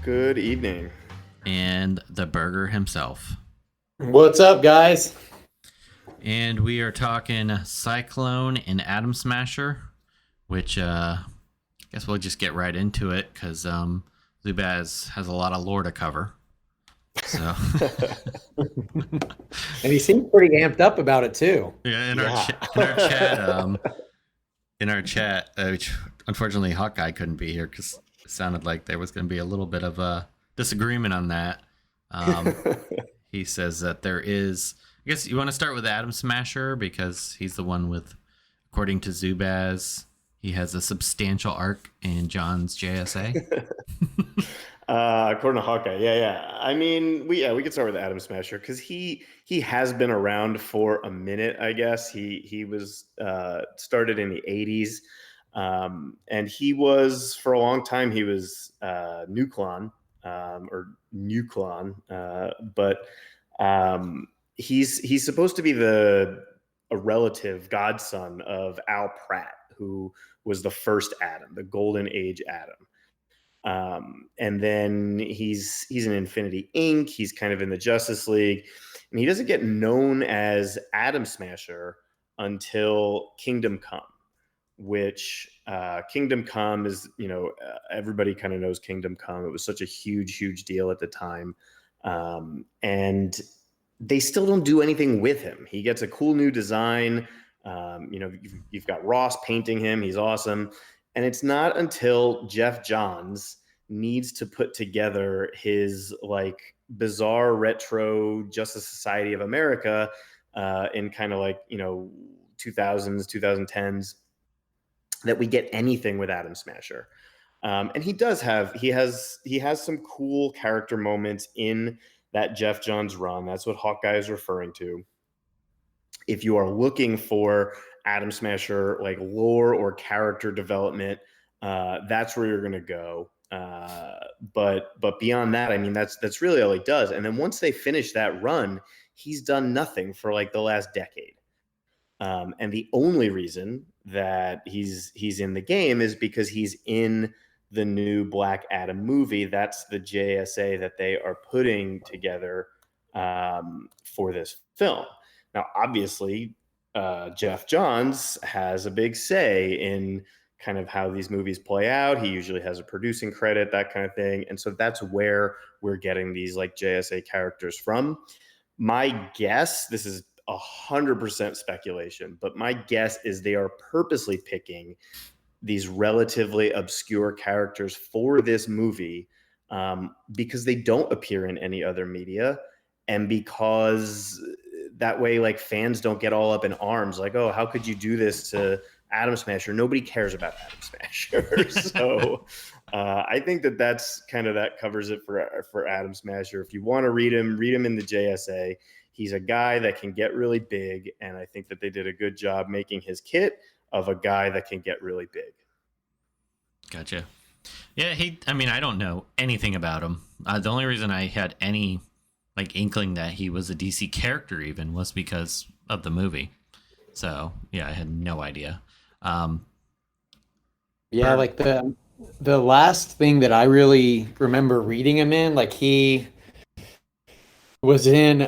Good evening. And the burger himself. What's up, guys? And we are talking Cyclone and Atom Smasher, which I guess we'll just get right into it because Zubaz has a lot of lore to cover. So, And he seemed pretty amped up about it too. yeah, in our chat, which unfortunately Hawkeye couldn't be here because it sounded like there was going to be a little bit of a disagreement on that. He says that there is. I guess you want to start with Atom Smasher because he's the one with, according to Zubaz, he has a substantial arc in John's JSA. According to Hawkeye, yeah. I mean, we could start with Atom Smasher because he has been around for a minute. I guess he was started in the '80s, and he was for a long time. He was Nuclon or Nuclon, but he's supposed to be a relative godson of Al Pratt, who was the first Atom, the Golden Age Atom. And then he's in Infinity Inc. He's kind of in the Justice League, and he doesn't get known as Atom Smasher until Kingdom Come, which Kingdom Come is, everybody kind of knows Kingdom Come. It was such a huge deal at the time. And they still don't do anything with him. He gets a cool new design. You've got Ross painting him. He's awesome. And it's not until Jeff Johns needs to put together his like bizarre retro Justice Society of America in kind of like, 2000s, 2010s that we get anything with Atom Smasher. And he has some cool character moments in that Jeff Johns run. That's what Hawkeye is referring to. If you are looking for Atom Smasher like lore or character development, that's where you're going to go. But beyond that, I mean, that's really all he does. And then once they finish that run, he's done nothing for like the last decade. And the only reason that he's in the game is because he's in the new Black Adam movie. That's the JSA that they are putting together for this film. Now, obviously, Jeff Johns has a big say in kind of how these movies play out. He usually has a producing credit, that kind of thing. And so that's where we're getting these like JSA characters from. My guess, this is 100% speculation, but my guess is they are purposely picking these relatively obscure characters for this movie because they don't appear in any other media, and because that way like fans don't get all up in arms like, oh, how could you do this to Atom Smasher? Nobody cares about Atom Smasher. So I think that covers it for Atom Smasher. If you want to read him in the JSA. He's a guy that can get really big, and I think that they did a good job making his kit of a guy that can get really big. Gotcha. Yeah, I don't know anything about him. The only reason I had any like inkling that he was a DC character even was because of the movie. So yeah, I had no idea. Like the last thing that I really remember reading him in, like he was in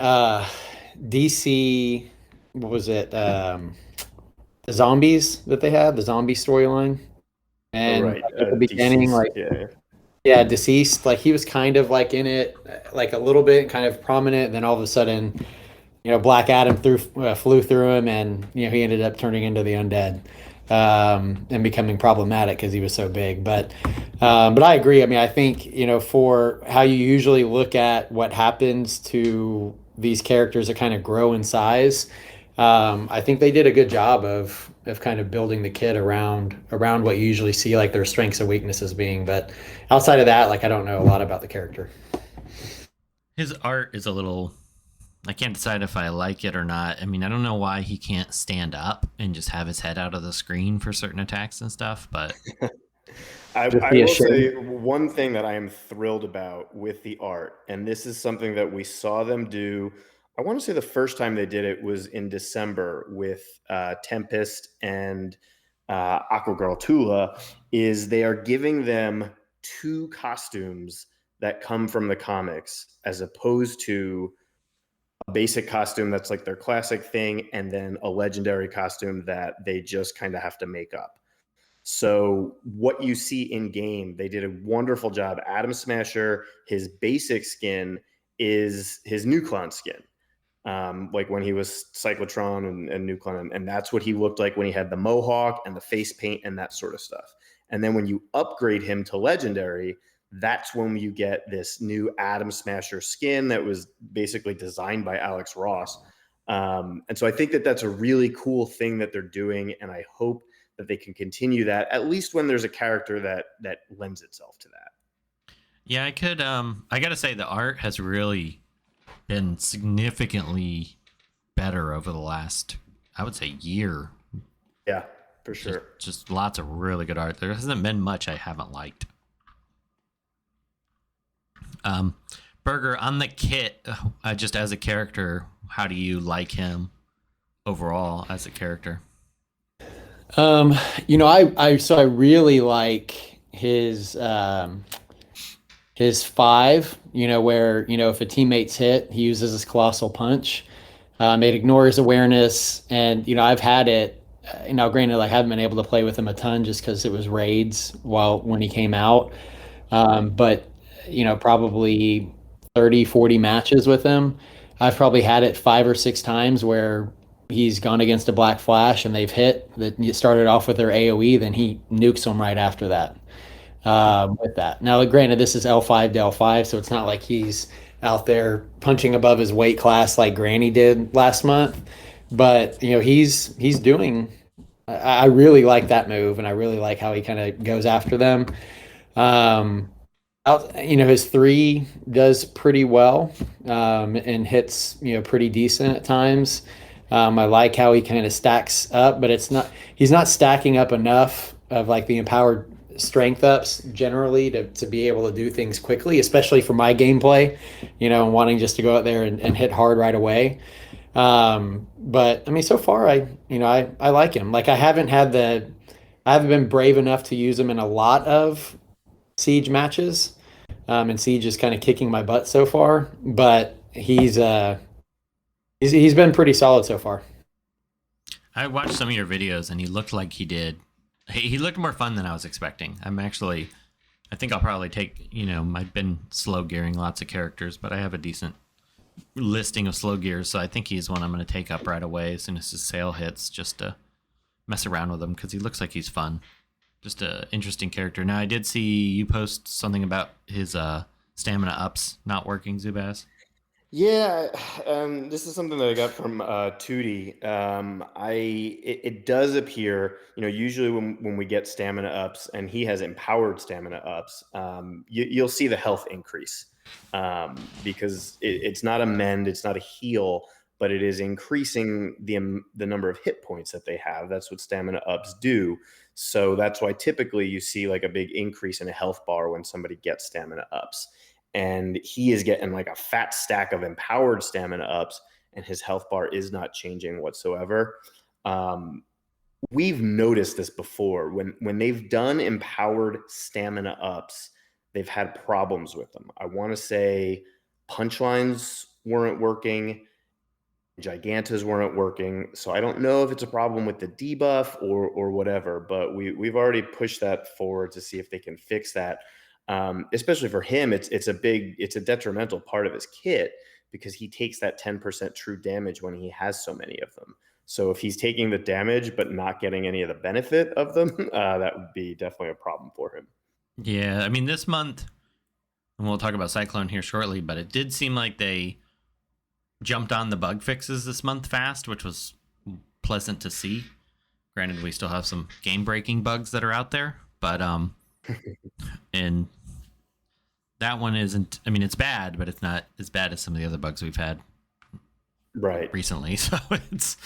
DC. What was it? The zombies that they had, the zombie storyline, and right. At the beginning, Deceased, Deceased. Like he was kind of like in it, like a little bit, kind of prominent. And then all of a sudden, Black Adam flew through him, and he ended up turning into the undead. And becoming problematic because he was so big. But I agree. I mean, I think, for how you usually look at what happens to these characters that kind of grow in size, I think they did a good job of kind of building the kid around what you usually see like their strengths and weaknesses being. But outside of that, like I don't know a lot about the character. His art is a little, I can't decide if I like it or not. I mean, I don't know why he can't stand up and just have his head out of the screen for certain attacks and stuff, but I will say one thing that I am thrilled about with the art, and this is something that we saw them do. I want to say the first time they did it was in December with Tempest and Aquagirl Tula, is they are giving them two costumes that come from the comics, as opposed to a basic costume that's like their classic thing, and then a legendary costume that they just kind of have to make up. So what you see in game, they did a wonderful job. Atom Smasher, his basic skin is his Nuclon skin. Like when he was Cyclotron and Nuclon, and that's what he looked like when he had the mohawk and the face paint and that sort of stuff. And then when you upgrade him to legendary, that's when you get this new Atom Smasher skin that was basically designed by Alex Ross. And so I think that that's a really cool thing that they're doing, and I hope that they can continue that, at least when there's a character that lends itself to that. Yeah, I gotta say the art has really been significantly better over the last, I would say, year. Yeah, for sure. Just lots of really good art. There hasn't been much I haven't liked. Burger, on the kit, just as a character, how do you like him overall as a character? I really like his 5, where, if a teammate's hit, he uses his colossal punch. It ignores awareness, and, I've had it, granted, I haven't been able to play with him a ton just because it was raids when he came out. But, probably 30, 40 matches with him. I've probably had it 5 or 6 times where he's gone against a Black Flash and they've hit that. You started off with their AoE, then he nukes them right after that. With that, now granted, this is L5 to L5, so it's not like he's out there punching above his weight class like Granny did last month. But he's doing. I really like that move, and I really like how he kind of goes after them. His 3 does pretty well, and hits pretty decent at times. I like how he kind of stacks up, but he's not stacking up enough of like the empowered strength ups generally to be able to do things quickly, especially for my gameplay, and wanting just to go out there and hit hard right away. But I mean, so far I like him. Like I haven't been brave enough to use him in a lot of Siege matches. And Siege is kind of kicking my butt so far, but he's been pretty solid so far. I watched some of your videos, and he looked like he did. He looked more fun than I was expecting. I think I'll probably take, I've been slow gearing lots of characters, but I have a decent listing of slow gears, so I think he's one I'm going to take up right away as soon as his sale hits, just to mess around with him, because he looks like he's fun. Just an interesting character. Now, I did see you post something about his stamina ups not working, Zubaz. Yeah, this is something that I got from Tootie. It does appear, usually when we get stamina ups, and he has empowered stamina ups, you'll see the health increase, because it's not a mend, it's not a heal, but it is increasing the number of hit points that they have. That's what stamina ups do. So that's why typically you see like a big increase in a health bar when somebody gets stamina ups. And he is getting like a fat stack of empowered stamina ups, and his health bar is not changing whatsoever. We've noticed this before. When they've done empowered stamina ups, they've had problems with them. I want to say punchlines weren't working, Gigantas weren't working. So I don't know if it's a problem with the debuff or whatever, but we've already pushed that forward to see if they can fix that. Especially for him, it's a detrimental part of his kit, because he takes that 10% true damage when he has so many of them. So if he's taking the damage but not getting any of the benefit of them, that would be definitely a problem for him. Yeah, I mean, this month, and we'll talk about Cyclone here shortly, but it did seem like they jumped on the bug fixes this month fast, which was pleasant to see. Granted, we still have some game-breaking bugs that are out there, but and that one isn't. I mean, it's bad, but it's not as bad as some of the other bugs we've had recently. So it's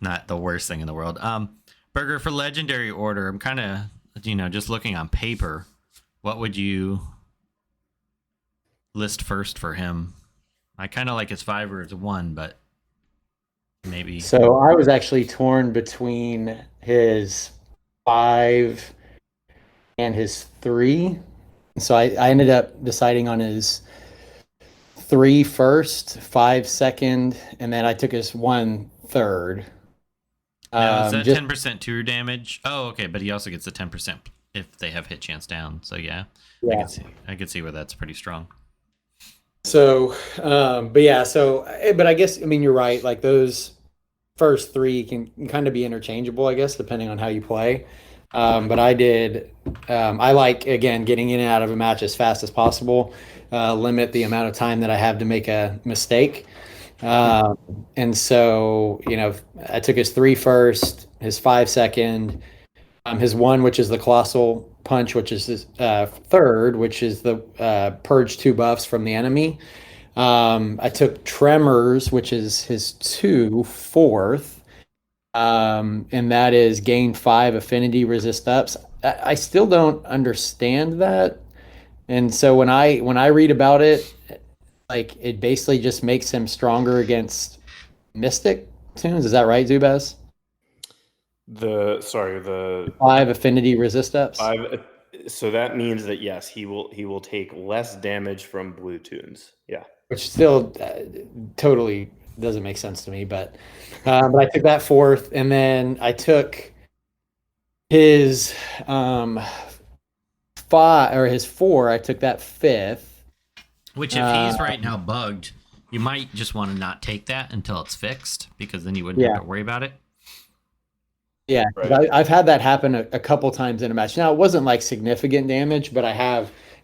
not the worst thing in the world. Burger, for legendary order, I'm kind of just looking on paper. What would you list first for him? I kind of like his 5 or his 1, but maybe. So I was actually torn between his 5 and his 3. So I ended up deciding on his 3 first, 5 second, and then I took his 1 third. Now is that Just 10% to your damage? Oh, okay, but he also gets the 10% if they have hit chance down. So yeah, yeah. I could see where that's pretty strong. So, but yeah, but I guess I mean you're right. Like those first 3 can kind of be interchangeable, I guess, depending on how you play. But I like, again, getting in and out of a match as fast as possible, limit the amount of time that I have to make a mistake. Um, and so, I took his 3 first, his 5 second, his 1, which is the Colossal Punch, which is his third, which is the Purge 2 buffs from the enemy. I took Tremors, which is his 2 fourth, and that is gain 5 affinity resist ups. I still don't understand that, and so when I read about it, like it basically just makes him stronger against Mystic tunes. Is that right, Zubaz? The 5 affinity resist ups, 5. So that means that yes, he will take less damage from blue tunes. Yeah. which still totally doesn't make sense to me, but I took that fourth, and then I took his 5 or his 4. I took that fifth. Which, if he's right now bugged, you might just want to not take that until it's fixed, because then you wouldn't Yeah. have to worry about it. Yeah, 'cause Right. I've had that happen a couple times in a match. Now it wasn't like significant damage, but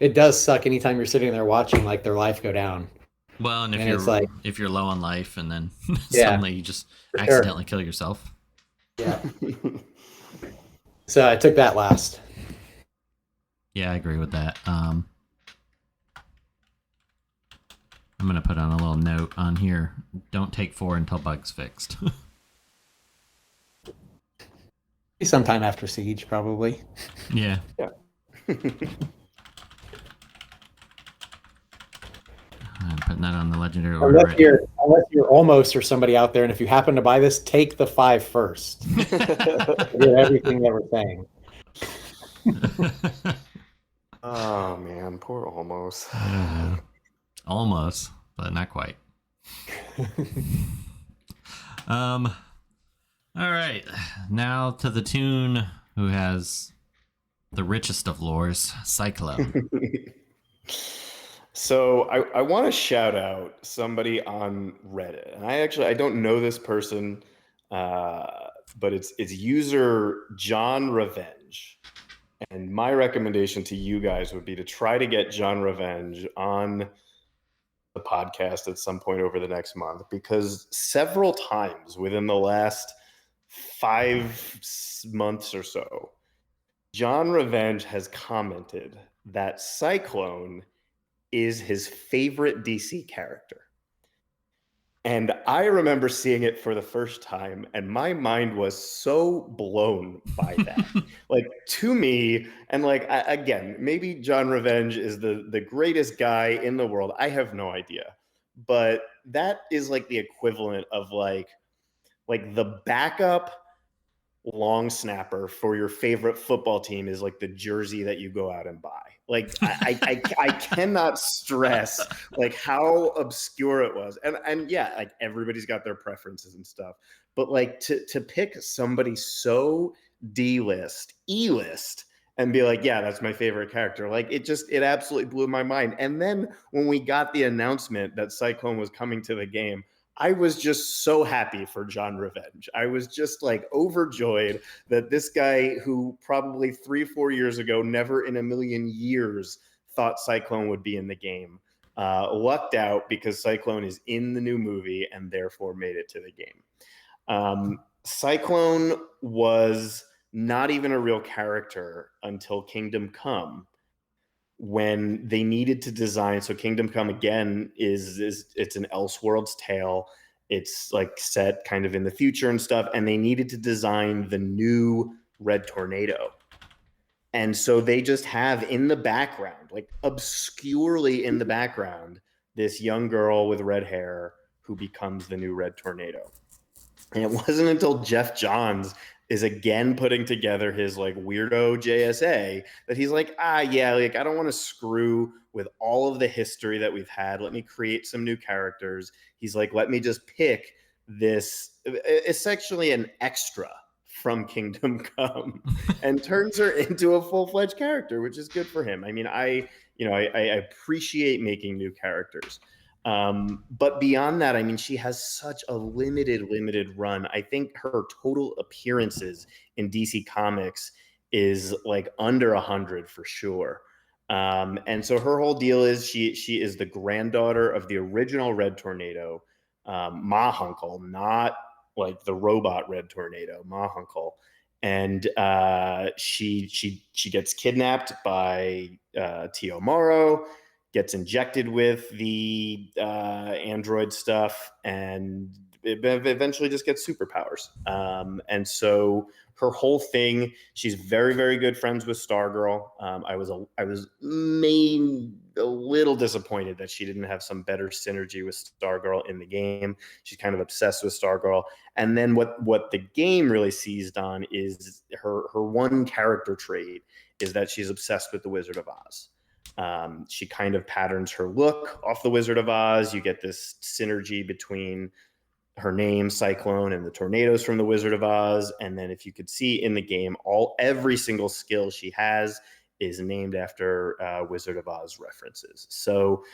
it does suck anytime you're sitting there watching like their life go down. Well, and And it's like, if you're low on life and then Yeah, suddenly you just for sure. accidentally kill yourself. Yeah. So I took that last. Yeah, I agree with that. I'm gonna put on a little note on here. Don't take 4 until bug's fixed. Sometime after Siege, probably. Yeah. Yeah. I'm putting that on the legendary order. Unless you're almost or somebody out there, and if you happen to buy this, take the 5 first. Get everything that we're saying. Oh man, poor almost. Almost, but not quite. All right, now to the tune who has the richest of lores, Cyclone. So I want to shout out somebody on Reddit, and I don't know this person, but it's user JohnRevenge, and my recommendation to you guys would be to try to get JohnRevenge on the podcast at some point over the next month, because several times within the last 5 months or so, JohnRevenge has commented that Cyclone is his favorite DC character. And I remember seeing it for the first time, and my mind was so blown by that. Like, to me, and like, again, maybe JohnRevenge is the greatest guy in the world. I have no idea. But that is like the equivalent of like the backup long snapper for your favorite football team is like the jersey that you go out and buy. Like I cannot stress like how obscure it was. And yeah, like everybody's got their preferences and stuff. But like to pick somebody so D-list, E-list, and be like, yeah, that's my favorite character. Like it absolutely blew my mind. And then when we got the announcement that Cyclone was coming to the game, I was just so happy for JohnRevenge. I was just like overjoyed that this guy, who probably 3-4 years ago, never in a million years thought Cyclone would be in the game, lucked out because Cyclone is in the new movie and therefore made it to the game. Cyclone was not even a real character until Kingdom Come, when they needed to design. So Kingdom Come, again, is it's an Elseworlds tale. It's like set kind of in the future and stuff, and they needed to design the new Red Tornado. And so they just have in the background, like obscurely in the background, this young girl with red hair who becomes the new Red Tornado. And it wasn't until Jeff Johns is again putting together his like weirdo JSA that he's like, yeah, like I don't want to screw with all of the history that we've had. Let me create some new characters. He's like, let me just pick this, essentially an extra from Kingdom Come, and turns her into a full-fledged character, which is good for him. I mean, I appreciate making new characters. But beyond that, I mean, she has such a limited run. I think her total appearances in DC Comics is like under 100 for sure. And so her whole deal is she is the granddaughter of the original Red Tornado, Mahunkel, not like the robot Red Tornado, Mahunkel. And she gets kidnapped by Tio Morrow, gets injected with the android stuff, and it eventually just gets superpowers. And so her whole thing, she's very good friends with Stargirl. I was a little disappointed that she didn't have some better synergy with Stargirl in the game. She's kind of obsessed with Stargirl. And then what the game really seized on is her one character trait is that she's obsessed with the Wizard of Oz. She kind of patterns her look off the Wizard of Oz. You get this synergy between her name, Cyclone, and the tornadoes from the Wizard of Oz. And then if you could see in the game, every single skill she has is named after Wizard of Oz references. So,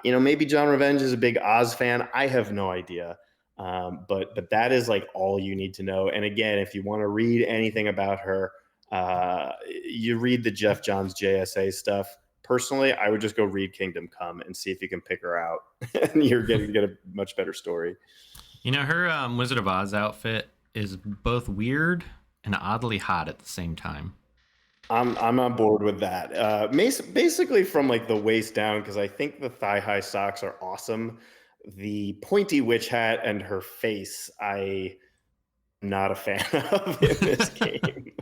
maybe JohnRevenge is a big Oz fan. I have no idea. But that is like all you need to know. And again, if you want to read anything about her, you read the Jeff Johns JSA stuff. Personally, I would just go read Kingdom Come and see if you can pick her out, and you're going to get a much better story. Her Wizard of Oz outfit is both weird and oddly hot at the same time. I'm on board with that. Basically from like the waist down, because I think the thigh-high socks are awesome. The pointy witch hat and her face, I'm not a fan of in this game.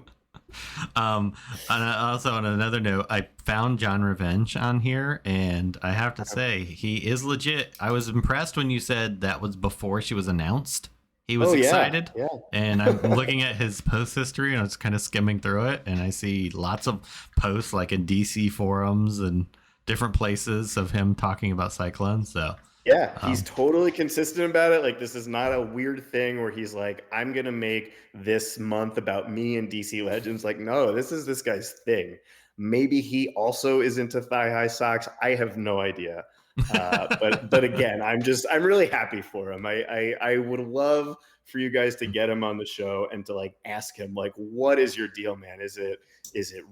And also on another note, I found JohnRevenge on here, and I have to say he is legit. I was impressed when you said that was before she was announced. He was excited, yeah. And I'm looking at his post history, and I was kind of skimming through it, and I see lots of posts like in DC forums and different places of him talking about Cyclone. So yeah, he's totally consistent about it. Like, this is not a weird thing where he's like, I'm going to make this month about me and DC Legends. Like, no, this is this guy's thing. Maybe he also is into thigh-high socks. I have no idea. But again, I'm really happy for him. I would love for you guys to get him on the show and to like ask him, like, what is your deal, man? Is it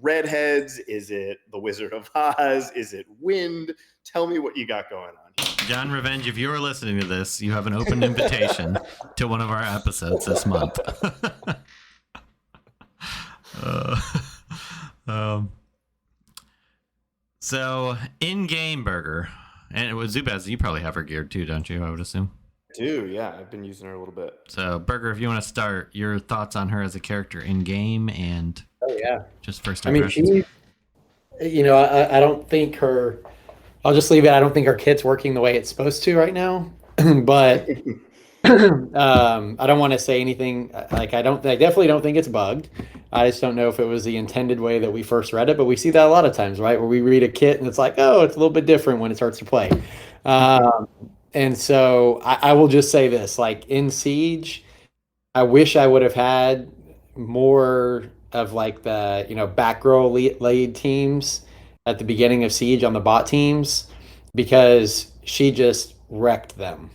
redheads? Is it the Wizard of Oz? Is it wind? Tell me what you got going on here. JohnRevenge, if you are listening to this, you have an open invitation to one of our episodes this month. So in-game Burger, and it was Zubaz, you probably have her geared too, don't you? I would assume. I do, yeah. I've been using her a little bit. So Burger, if you want to start, your thoughts on her as a character in-game and just first impressions. I mean, I don't think her. I'll just leave it. I don't think our kit's working the way it's supposed to right now. But I don't want to say anything. Like, I definitely don't think it's bugged. I just don't know if it was the intended way that we first read it. But we see that a lot of times, right? Where we read a kit and it's like, oh, it's a little bit different when it starts to play. And so I will just say this: like in Siege, I wish I would have had more of like the back row lead teams at the beginning of Siege on the bot teams, because she just wrecked them.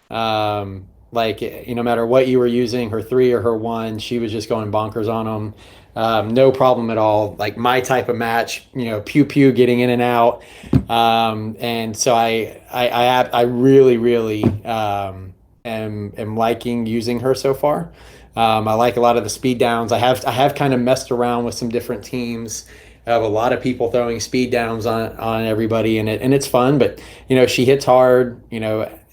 No matter what you were using, her 3 or her 1, she was just going bonkers on them. No problem at all. Like my type of match, pew pew, getting in and out. And so I really am liking using her so far. I like a lot of the speed downs. I have kind of messed around with some different teams. I have a lot of people throwing speed downs on everybody, and it's fun. But she hits hard.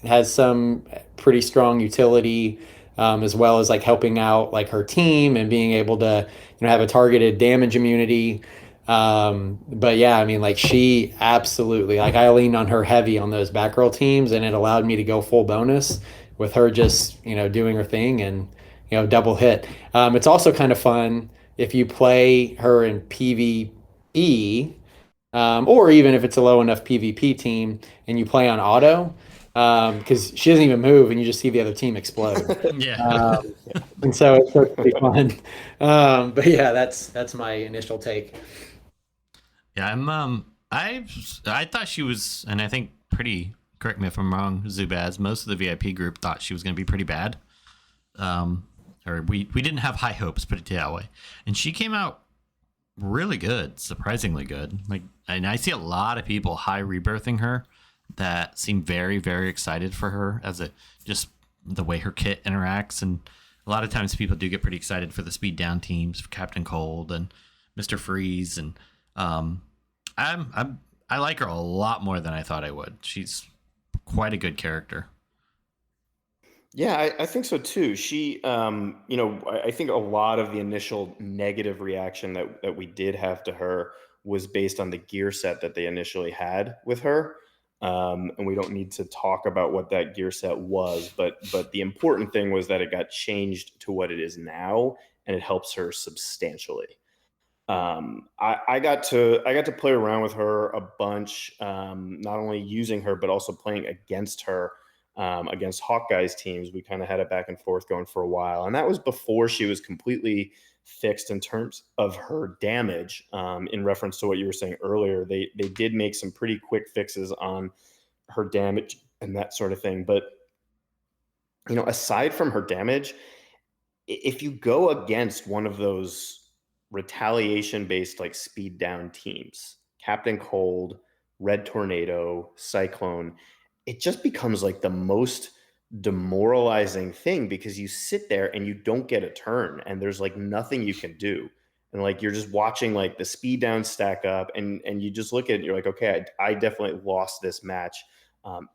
Has some pretty strong utility, as well as like helping out like her team and being able to have a targeted damage immunity. But yeah, I mean, like she absolutely, like I leaned on her heavy on those back row teams, and it allowed me to go full bonus with her just doing her thing. And double hit. It's also kind of fun if you play her in PvE, or even if it's a low enough PvP team and you play on auto, because she doesn't even move and you just see the other team explode. Yeah. And so it's pretty fun. But yeah, that's my initial take. Yeah, I thought she was, and I think pretty, correct me if I'm wrong, Zubaz, most of the VIP group thought she was going to be pretty bad. Or we didn't have high hopes, put it that way. And she came out really good, surprisingly good. Like, and I see a lot of people high rebirthing her that seem very, very excited for her as a just the way her kit interacts. And a lot of times people do get pretty excited for the speed down teams, for Captain Cold and Mr. Freeze. And I like her a lot more than I thought I would. She's quite a good character. Yeah, I think so too. She, I think a lot of the initial negative reaction that we did have to her was based on the gear set that they initially had with her. And we don't need to talk about what that gear set was, but the important thing was that it got changed to what it is now, and it helps her substantially. I got to play around with her a bunch, not only using her but also playing against her, against Hawkeye's teams. We kind of had it back and forth going for a while, and that was before she was completely fixed in terms of her damage. In reference to what you were saying earlier, they did make some pretty quick fixes on her damage and that sort of thing. But aside from her damage, if you go against one of those retaliation based like speed down teams, Captain Cold, Red Tornado, Cyclone, it just becomes like the most demoralizing thing because you sit there and you don't get a turn and there's like nothing you can do. And like you're just watching like the speed down stack up and you just look at it and you're like, okay, I definitely lost this match,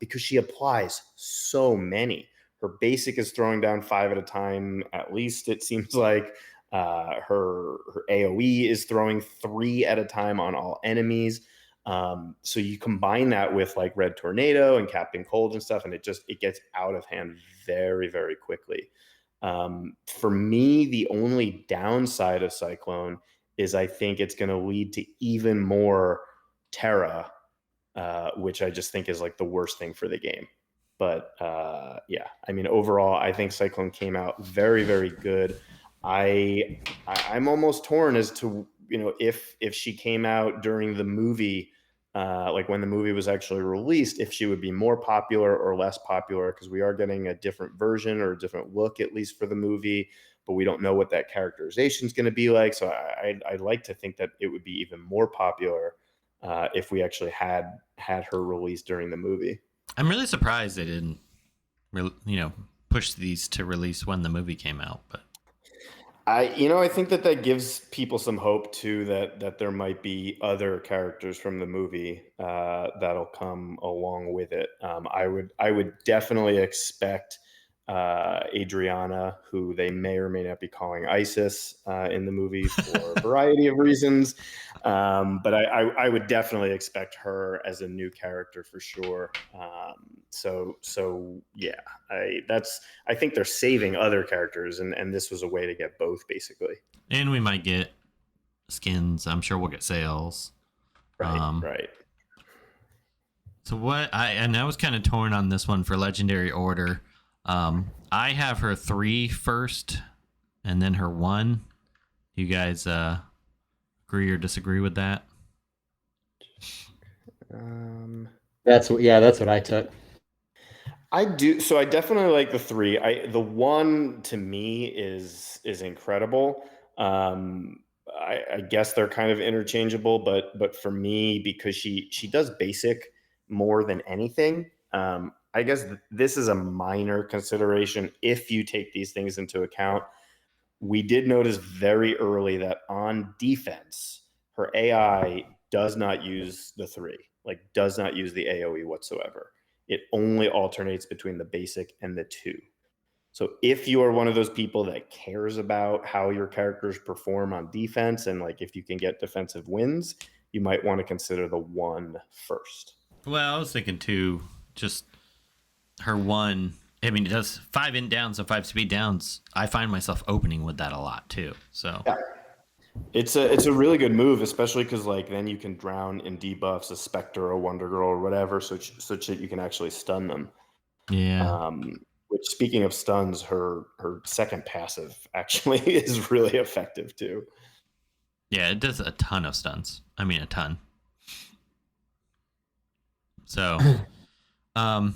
because she applies so many. Her basic is throwing down 5 at a time, at least it seems like. Her AoE is throwing 3 at a time on all enemies. So you combine that with like Red Tornado and Captain Cold and stuff, and it gets out of hand very, very quickly. For me, the only downside of Cyclone is I think it's going to lead to even more Terra, which I just think is like the worst thing for the game. But yeah, I mean, overall, I think Cyclone came out very, very good. I'm almost torn as to if she came out during the movie, like when the movie was actually released, if she would be more popular or less popular, because we are getting a different version or a different look, at least for the movie, but we don't know what that characterization is going to be like. So I'd like to think that it would be even more popular, if we actually had her released during the movie. I'm really surprised they didn't, push these to release when the movie came out. But I think that gives people some hope too, that there might be other characters from the movie, that'll come along with it. I would definitely expect Adriana, who they may or may not be calling Isis in the movie for a variety of reasons, but I would definitely expect her as a new character for sure. So yeah, I think they're saving other characters, and this was a way to get both basically. and we might get skins. I'm sure we'll get sales. Right. So I was kind of torn on this one for Legendary Order. I have her 3 first, and then her 1. You guys agree or disagree with that? That's what I took. I do. So I definitely like the 3. The 1 to me is incredible. I guess they're kind of interchangeable, but for me, because she does basic more than anything. I guess this is a minor consideration if you take these things into account. We did notice very early that on defense, her AI does not use the 3, like does not use the AoE whatsoever. It only alternates between the basic and the 2. So if you are one of those people that cares about how your characters perform on defense, and like if you can get defensive wins, you might want to consider the 1 first. Well, I was thinking too, just her 1. I mean, it does 5 int downs and 5 speed downs. I find myself opening with that a lot too. So Yeah. It's a really good move, especially because like then you can drown in debuffs a Spectre or Wonder Girl or whatever, such that you can actually stun them. yeah, Which, speaking of stuns, her second passive actually is really effective too. yeah, it does a ton of stuns. I mean, a ton. So, and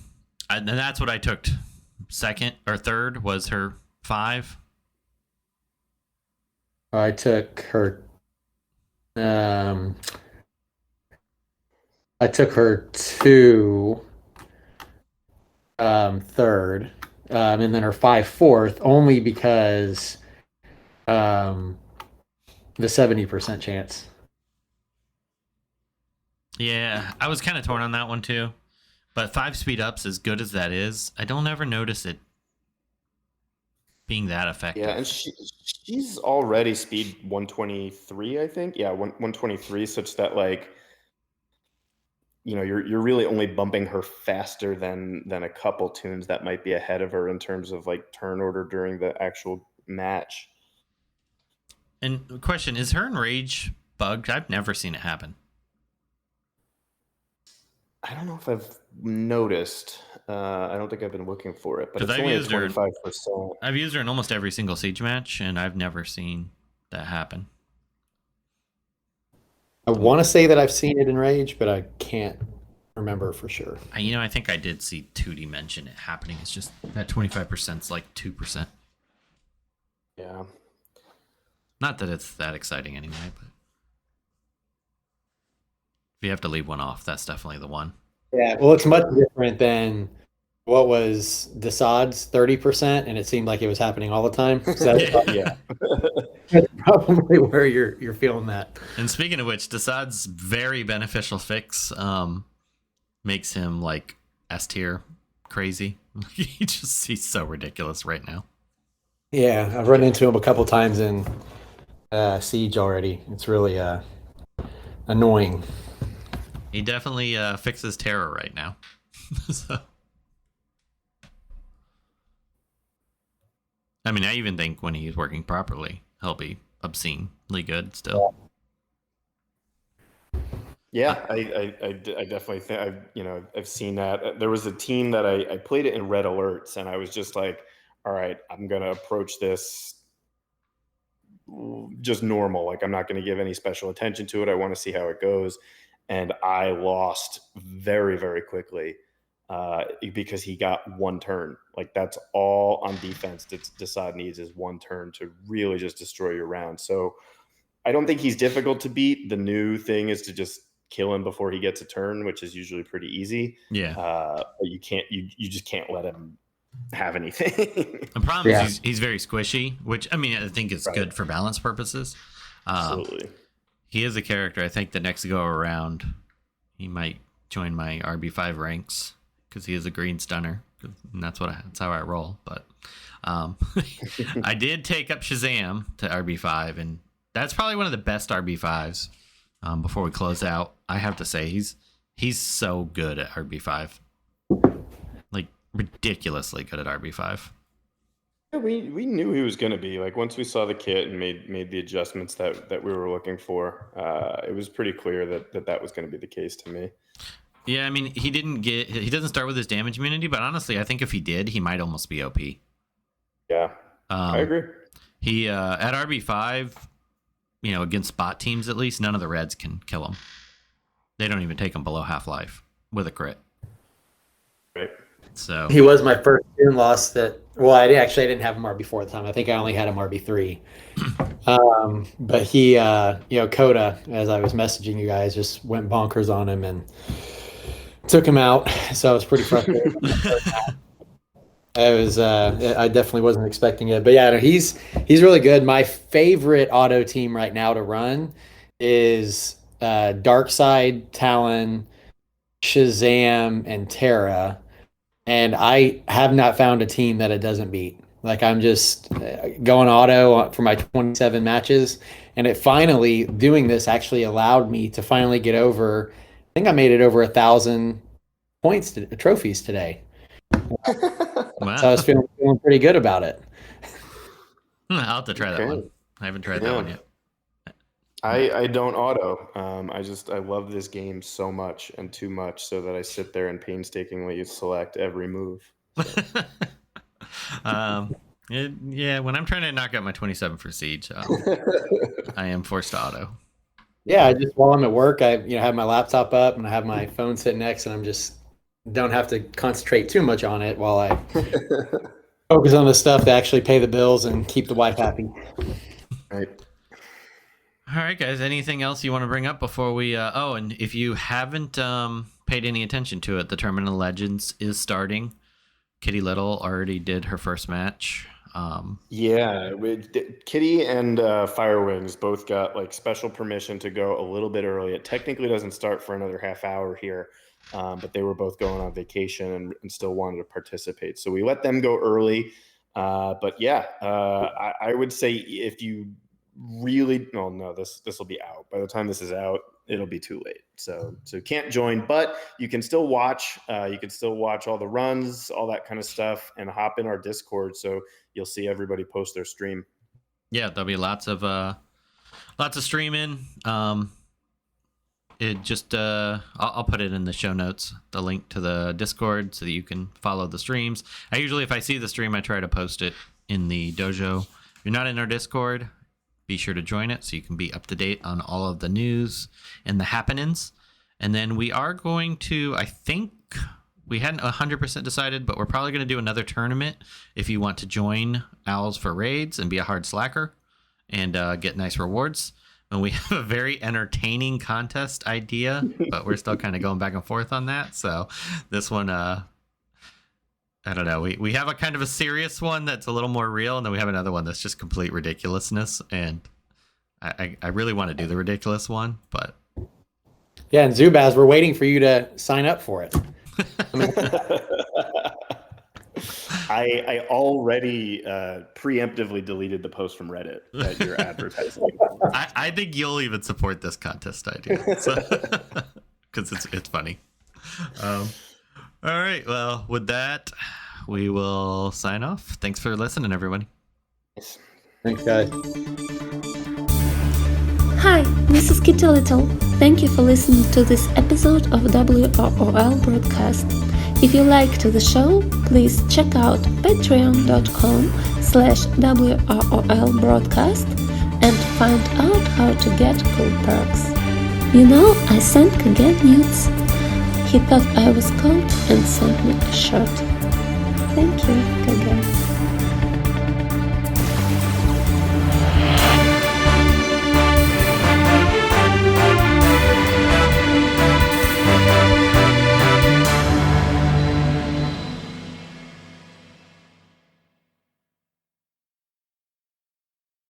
that's what I took. Second or third was her 5. I took her. I took her 2, third, and then her 5 fourth, only because the 70% chance. Yeah, I was kind of torn on that one too. But 5 speed ups, as good as that is, I don't ever notice it being that effective. Yeah, and she's already speed 123, I think. Yeah, 123, such that like, you're really only bumping her faster than a couple tunes that might be ahead of her in terms of like turn order during the actual match. And the question is, her enrage bugged? I've never seen it happen. I don't know if I've noticed. I don't think I've been looking for it, but it's I've only used her. 25%. I've used her in almost every single siege match, and I've never seen that happen. I want to say that I've seen it in Rage, but I can't remember for sure. I think I did see 2D mention it happening. It's just that 25% is like 2%. Yeah. Not that it's that exciting anyway, but if you have to leave one off, that's definitely the one. Yeah, well, it's much different than what was Desaad's 30%, and it seemed like it was happening all the time. So Yeah. that's probably where you're feeling that. And speaking of which, Desaad's very beneficial fix makes him like S tier crazy. He's so ridiculous right now. Yeah, I've run into him a couple times in Siege already. It's really annoying. He definitely fixes terror right now. So, I mean, I even think when he's working properly, he'll be obscenely good still. Yeah, I definitely think I've seen that. There was a team that I played it in red alerts, and I was just like, all right, I'm gonna approach this just normal. Like, I'm not going to give any special attention to it. I want to see how it goes. And I lost very, very quickly because he got one turn. Like, that's all on defense Desaad needs is one turn to really just destroy your round. So I don't think he's difficult to beat. The new thing is to just kill him before he gets a turn, which is usually pretty easy. Yeah. But you just can't let him have anything. The problem is he's very squishy, which I mean I think is good for balance purposes. Absolutely. He is a character. I think the next go around, he might join my RB5 ranks because he is a green stunner, and that's how I roll. But I did take up Shazam to RB5, and that's probably one of the best RB5s. Before we close out, I have to say he's so good at RB5. Like, ridiculously good at RB5. Yeah, we knew he was going to be. Like, once we saw the kit and made the adjustments that we were looking for, it was pretty clear that was going to be the case to me. Yeah, I mean, he doesn't start with his damage immunity, but honestly, I think if he did, he might almost be OP. Yeah, I agree. He at RB5, against bot teams at least, none of the reds can kill him. They don't even take him below half-life with a crit. Right. So he was my first tune loss that. Well, I didn't have him RB4 at the time. I think I only had him RB3. But he, Coda, as I was messaging you guys, just went bonkers on him and took him out. So I was pretty frustrated. I definitely wasn't expecting it. But yeah, he's really good. My favorite auto team right now to run is Darkside, Talon, Shazam, and Terra. And I have not found a team that it doesn't beat. Like, I'm just going auto for my 27 matches. And it finally, doing this actually allowed me to finally get over, I think I made it over 1,000 points, trophies today. Wow. So I was feeling pretty good about it. I'll have to try that one. I haven't tried that one yet. I don't auto. I love this game so much and too much so that I sit there and painstakingly select every move. So. When I'm trying to knock out my 27 for Siege, I am forced to auto. Yeah, just while I'm at work, I have my laptop up and I have my phone sitting next, and I'm just don't have to concentrate too much on it while I focus on the stuff to actually pay the bills and keep the wife happy. Right. All right, guys. Anything else you want to bring up before we? And if you haven't paid any attention to it, the Tournament of Legends is starting. Kitty Little already did her first match. Kitty and Firewings both got like special permission to go a little bit early. It technically doesn't start for another half hour here, but they were both going on vacation and still wanted to participate. So we let them go early. I would say if you really this will be out by the time this is out. It'll be too late. So can't join, but you can still watch. You can still watch all the runs, all that kind of stuff, and hop in our Discord. So you'll see everybody post their stream. Yeah, there'll be lots of streaming. I'll put it in the show notes, the link to the Discord, so that you can follow the streams. I usually, if I see the stream, I try to post it in the dojo. If you're not in our Discord, be sure to join it so you can be up to date on all of the news and the happenings. And then we are going to, I think we hadn't 100% decided, but we're probably going to do another tournament if you want to join Owls for Raids and be a hard slacker and get nice rewards. And we have a very entertaining contest idea, but we're still kind of going back and forth on that. So this one, I don't know. We have a kind of a serious one that's a little more real, and then we have another one that's just complete ridiculousness. And I really want to do the ridiculous one, but yeah. And Zubaz, we're waiting for you to sign up for it. I already preemptively deleted the post from Reddit that you're advertising. I think you'll even support this contest idea, because it's funny. All right. Well, with that, we will sign off. Thanks for listening, everybody. Thanks, guys. Hi, this is Kitty Little. Thank you for listening to this episode of WROL broadcast. If you liked the show, please check out patreon.com/WROL broadcast and find out how to get cool perks. I sent Kaged nudes. He thought I was cold and sent me a shirt. Thank you.